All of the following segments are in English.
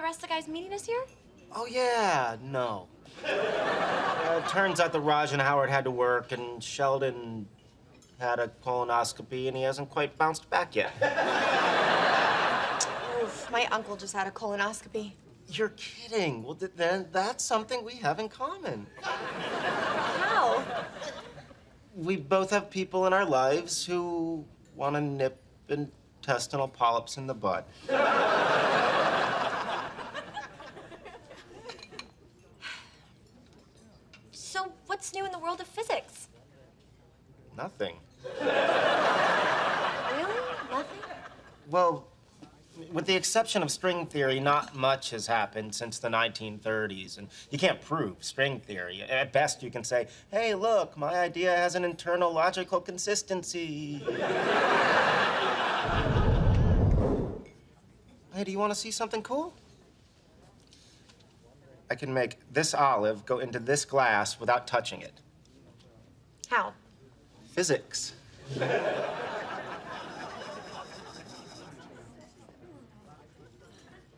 rest of the guys meeting us here? Oh, yeah, no. It turns out that Raj and Howard had to work, and Sheldon had a colonoscopy, and he hasn't quite bounced back yet. Oof, my uncle just had a colonoscopy. You're kidding. Well, then that's something we have in common. How? We both have people in our lives who want to nip intestinal polyps in the bud. So what's new in the world of physics? Nothing. Really? Nothing? Well, with the exception of string theory, not much has happened since the 1930s, and you can't prove string theory. At best, you can say, hey, look, my idea has an internal logical consistency. Hey, do you want to see something cool? I can make this olive go into this glass without touching it. How? Physics.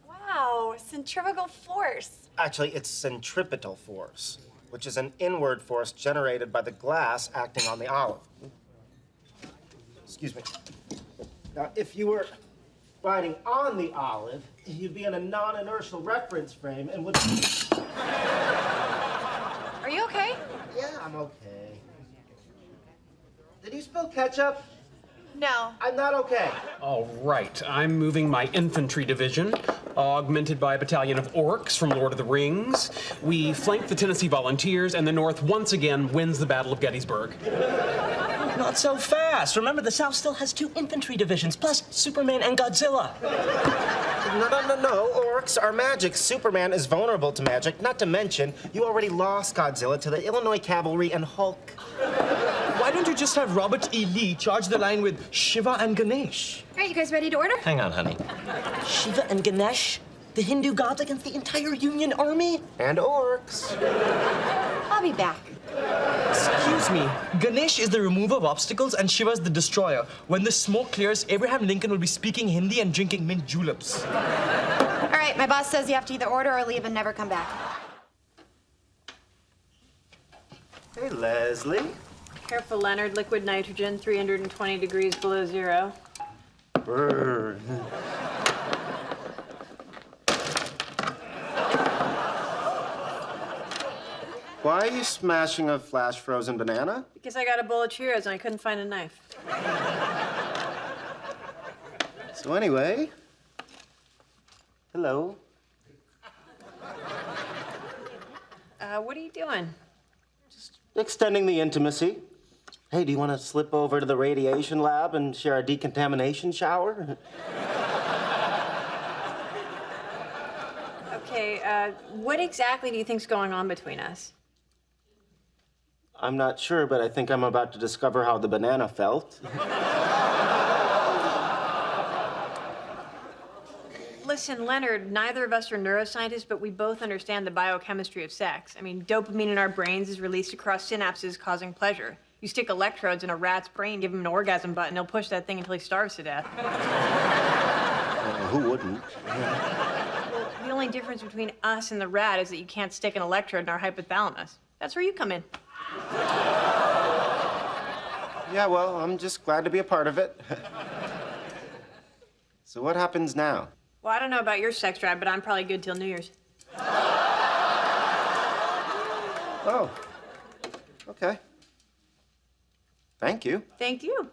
Wow, centrifugal force. Actually, it's centripetal force, which is an inward force generated by the glass acting on the olive. Excuse me. Now, if you were riding on the olive, you'd be in a non-inertial reference frame and would... Are you okay? Yeah, I'm okay. Did you spill ketchup? No. I'm not okay. All right, I'm moving my infantry division, augmented by a battalion of orcs from Lord of the Rings. We flank the Tennessee Volunteers, and the North once again wins the Battle of Gettysburg. Not so fast. Remember, the South still has 2 infantry divisions, plus Superman and Godzilla. No. Orcs are magic. Superman is vulnerable to magic. Not to mention, you already lost Godzilla to the Illinois Cavalry and Hulk. Why don't you just have Robert E. Lee charge the line with Shiva and Ganesh? All right, you guys ready to order? Hang on, honey. Shiva and Ganesh? The Hindu gods against the entire Union Army? And orcs. I'll be back. Excuse me. Ganesh is the remover of obstacles and Shiva is the destroyer. When the smoke clears, Abraham Lincoln will be speaking Hindi and drinking mint juleps. All right, my boss says you have to either order or leave and never come back. Hey, Leslie. Careful, Leonard. Liquid nitrogen, 320 degrees below zero. Brr. Why are you smashing a flash frozen banana? Because I got a bowl of Cheerios and I couldn't find a knife. So anyway, hello. What are you doing? Extending the intimacy. Hey, do you want to slip over to the radiation lab and share a decontamination shower? Okay, what exactly do you think's going on between us? I'm not sure, but I think I'm about to discover how the banana felt. Listen, Leonard, neither of us are neuroscientists, but we both understand the biochemistry of sex. I mean, dopamine in our brains is released across synapses, causing pleasure. You stick electrodes in a rat's brain, give him an orgasm button, he'll push that thing until he starves to death. Who wouldn't? Well, the only difference between us and the rat is that you can't stick an electrode in our hypothalamus. That's where you come in. Yeah, well, I'm just glad to be a part of it. So what happens now? Well, I don't know about your sex drive, but I'm probably good till New Year's. Oh, okay. Thank you. Thank you.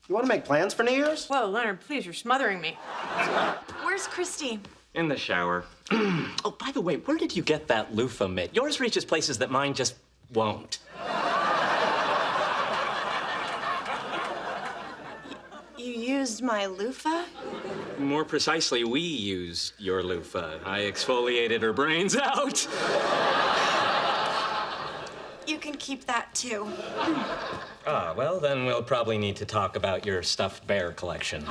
You want to make plans for New Year's? Whoa, Leonard, please, you're smothering me. Where's Christy? In the shower. Oh, by the way, where did you get that loofah mitt? Yours reaches places that mine just won't. You used my loofah? More precisely, we used your loofah. I exfoliated her brains out. You can keep that too. Ah, well, then we'll probably need to talk about your stuffed bear collection.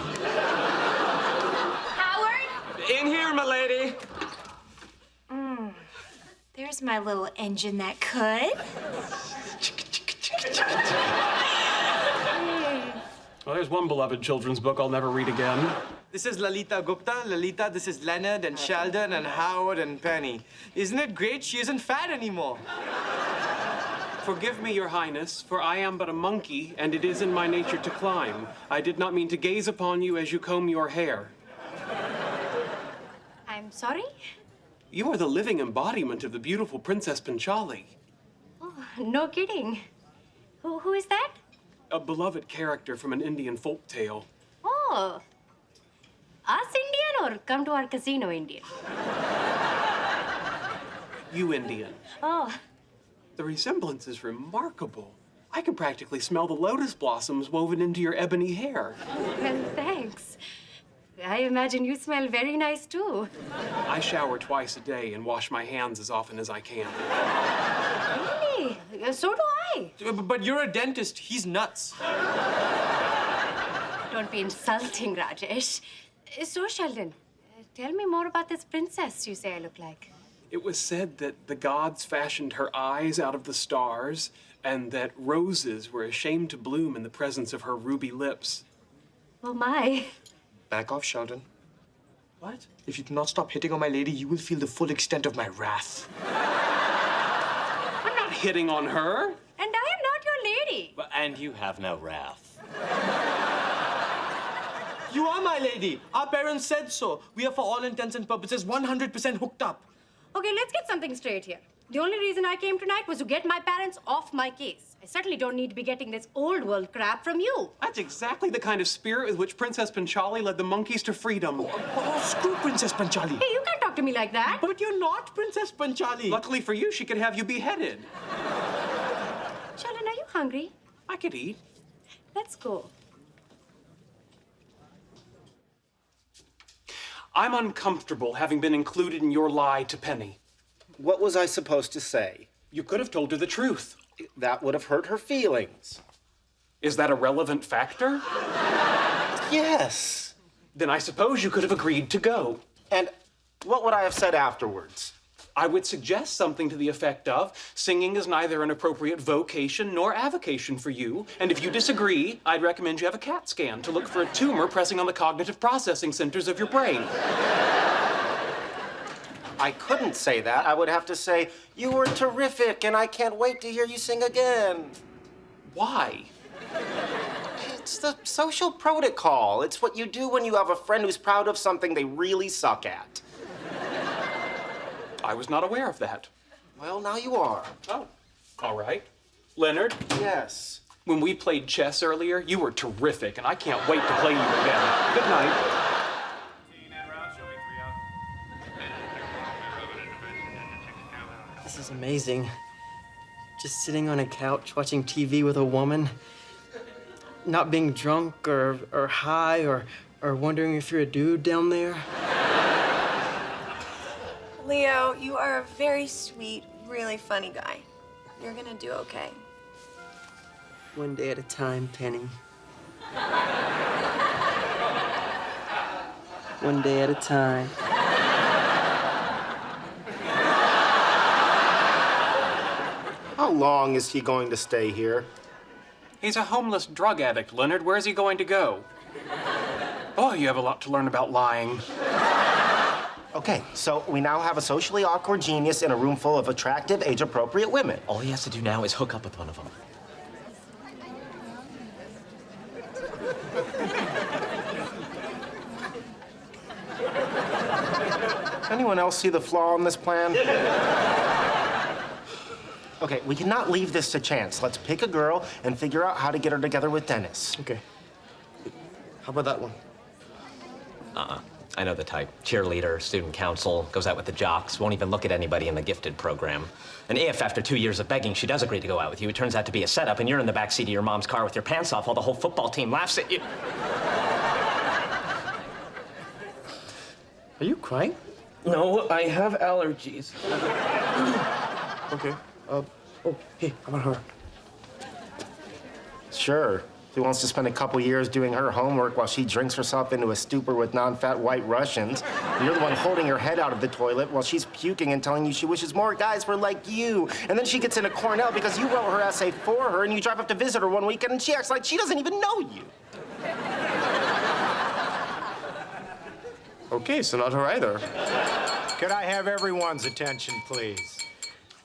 Howard? In here, my lady. There's my little engine that could. Well, there's one beloved children's book I'll never read again. This is Lalita Gupta. Lalita, this is Leonard and Sheldon and Howard and Penny. Isn't it great? She isn't fat anymore. Forgive me, Your Highness, for I am but a monkey, and it is in my nature to climb. I did not mean to gaze upon you as you comb your hair. I'm sorry? You are the living embodiment of the beautiful Princess Panchali, Oh, no kidding. Who is that? a beloved character from an Indian folk tale. Oh, us Indian or come to our casino Indian? You Indian. Oh, The resemblance is remarkable. I can practically smell the lotus blossoms woven into your ebony hair. well, thanks. I imagine you smell very nice too. I shower twice a day and wash my hands as often as I can. Really? So do I. But you're a dentist. He's nuts. Don't be insulting, Rajesh. So, Sheldon, tell me more about this princess you say I look like. It was said that the gods fashioned her eyes out of the stars, and that roses were ashamed to bloom in the presence of her ruby lips. Oh, my. Back off, Sheldon. What? If you do not stop hitting on my lady, you will feel the full extent of my wrath. I'm not hitting on her. And I am not your lady. And you have no wrath. You are my lady. Our parents said so. We are, for all intents and purposes, 100% hooked up. Okay, let's get something straight here. The only reason I came tonight was to get my parents off my case. I certainly don't need to be getting this old world crap from you. That's exactly the kind of spirit with which Princess Panchali led the monkeys to freedom. Oh, screw Princess Panchali. Hey, you can't talk to me like that. But you're not Princess Panchali. Luckily for you, she could have you beheaded. Sheldon, are you hungry? I could eat. Let's go. I'm uncomfortable having been included in your lie to Penny. What was I supposed to say? You could have told her the truth. That would have hurt her feelings. Is that a relevant factor? Yes. Then I suppose you could have agreed to go. And what would I have said afterwards? I would suggest something to the effect of, singing is neither an appropriate vocation nor avocation for you, and if you disagree, I'd recommend you have a CAT scan to look for a tumor pressing on the cognitive processing centers of your brain. I couldn't say that. I would have to say, you were terrific, and I can't wait to hear you sing again. Why? It's the social protocol. It's what you do when you have a friend who's proud of something they really suck at. I was not aware of that. Well, now you are. Oh, all right. Leonard, Yes. when we played chess earlier, you were terrific, and I can't wait to play you again. Good night. This is amazing. Just sitting on a couch watching TV with a woman. Not being drunk or high or wondering if you're a dude down there. Leo, you are a very sweet, really funny guy. You're gonna do okay. One day at a time, Penny. One day at a time. How long is he going to stay here? He's a homeless drug addict, Leonard. Where's he going to go? Boy, you have a lot to learn about lying. Okay, so we now have a socially awkward genius in a room full of attractive, age-appropriate women. All he has to do now is hook up with one of them. Anyone else see the flaw in this plan? Okay, we cannot leave this to chance. Let's pick a girl and figure out how to get her together with Dennis. Okay. How about that one? I know the type. Cheerleader, student council, goes out with the jocks, won't even look at anybody in the gifted program. And if, after 2 years of begging, she does agree to go out with you, it turns out to be a setup, and you're in the backseat of your mom's car with your pants off while the whole football team laughs at you. Are you crying? No, I have allergies. Okay. Oh, hey, how about her? Sure. Who wants to spend a couple years doing her homework while she drinks herself into a stupor with non-fat white Russians? And you're the one holding her head out of the toilet while she's puking and telling you she wishes more guys were like you. And then she gets into Cornell because you wrote her essay for her, and you drive up to visit her one weekend and she acts like she doesn't even know you. Okay, so not her either. Could I have everyone's attention, please?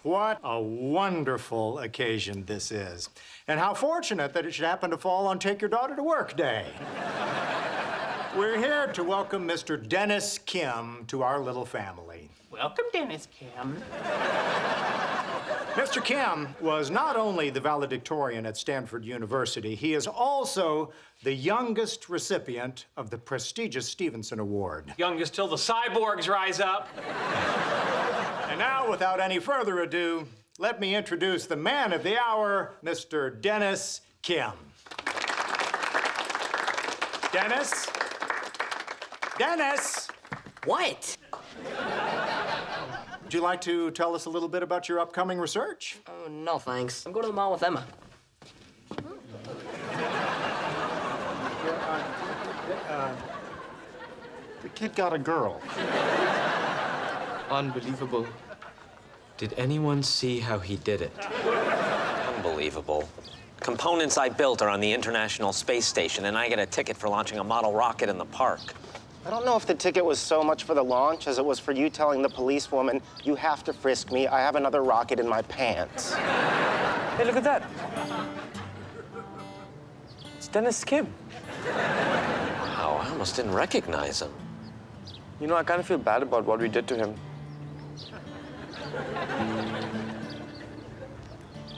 What a wonderful occasion this is. And how fortunate that it should happen to fall on Take Your Daughter to Work Day. We're here to welcome Mr. Dennis Kim to our little family. Welcome, Dennis Kim. Mr. Kim was not only the valedictorian at Stanford University, he is also the youngest recipient of the prestigious Stevenson Award. Youngest till the cyborgs rise up. And now, without any further ado, let me introduce the man of the hour, Mr. Dennis Kim. Dennis? Dennis! What? Would you like to tell us a little bit about your upcoming research? Oh, no, thanks. I'm going to the mall with Emma. The kid got a girl. Unbelievable. Did anyone see how he did it? Unbelievable. Components I built are on the International Space Station, and I get a ticket for launching a model rocket in the park. I don't know if the ticket was so much for the launch as it was for you telling the policewoman, you have to frisk me, I have another rocket in my pants. Hey, look at that. It's Dennis Kim. Wow, I almost didn't recognize him. You know, I kind of feel bad about what we did to him.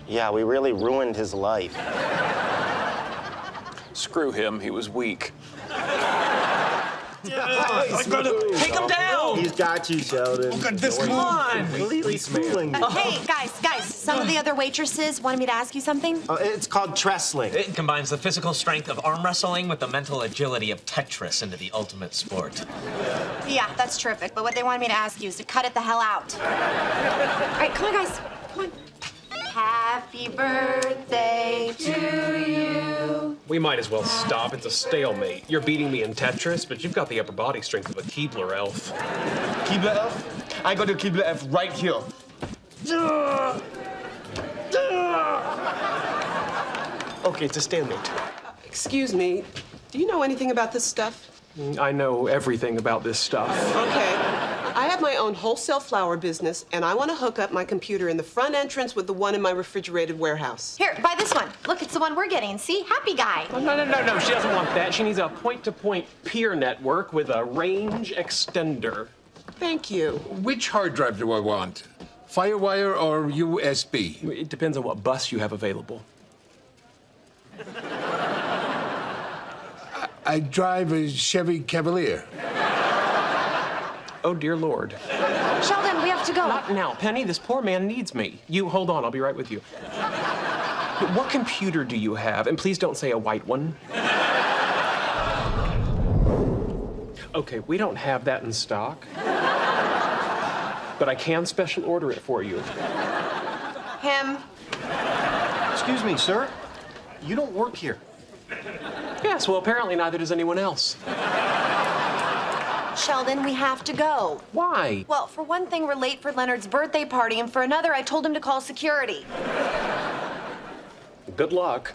Yeah, we really ruined his life. Screw him, he was weak. Take him down! He's got you, Sheldon. Look at this. Come on! Completely schooling you. Hey, guys, some of the other waitresses wanted me to ask you something. It's called trestling. It combines the physical strength of arm wrestling with the mental agility of Tetris into the ultimate sport. Yeah, that's terrific. But what they wanted me to ask you is to cut it the hell out. All right, come on, guys. Come on. Happy birthday to you. We might as well stop. It's a stalemate. You're beating me in Tetris, but you've got the upper body strength of a Keebler elf. Keebler elf? I go to Keebler elf right here. Okay, it's a stalemate. Excuse me, do you know anything about this stuff? I know everything about this stuff. Okay. I have my own wholesale flower business, and I want to hook up my computer in the front entrance with the one in my refrigerated warehouse. Here, buy this one. Look, it's the one we're getting. See? Happy guy. Oh, no. She doesn't want that. She needs a point-to-point peer network with a range extender. Thank you. Which hard drive do I want? Firewire or USB? It depends on what bus you have available. I drive a Chevy Cavalier. Oh, dear Lord. Sheldon, we have to go. Not now. Penny, this poor man needs me. You hold on, I'll be right with you. What computer do you have? And please don't say a white one. Okay, we don't have that in stock. But I can special order it for you. Him. Excuse me, sir. You don't work here. Yes, well, apparently neither does anyone else. Sheldon, we have to go. Why? Well, for one thing, we're late for Leonard's birthday party, and for another, I told him to call security. Good luck.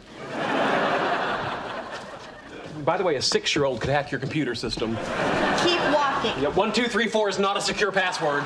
By the way, a 6-year-old could hack your computer system. Keep walking. Yeah, 1, 2, 3, 4 is not a secure password.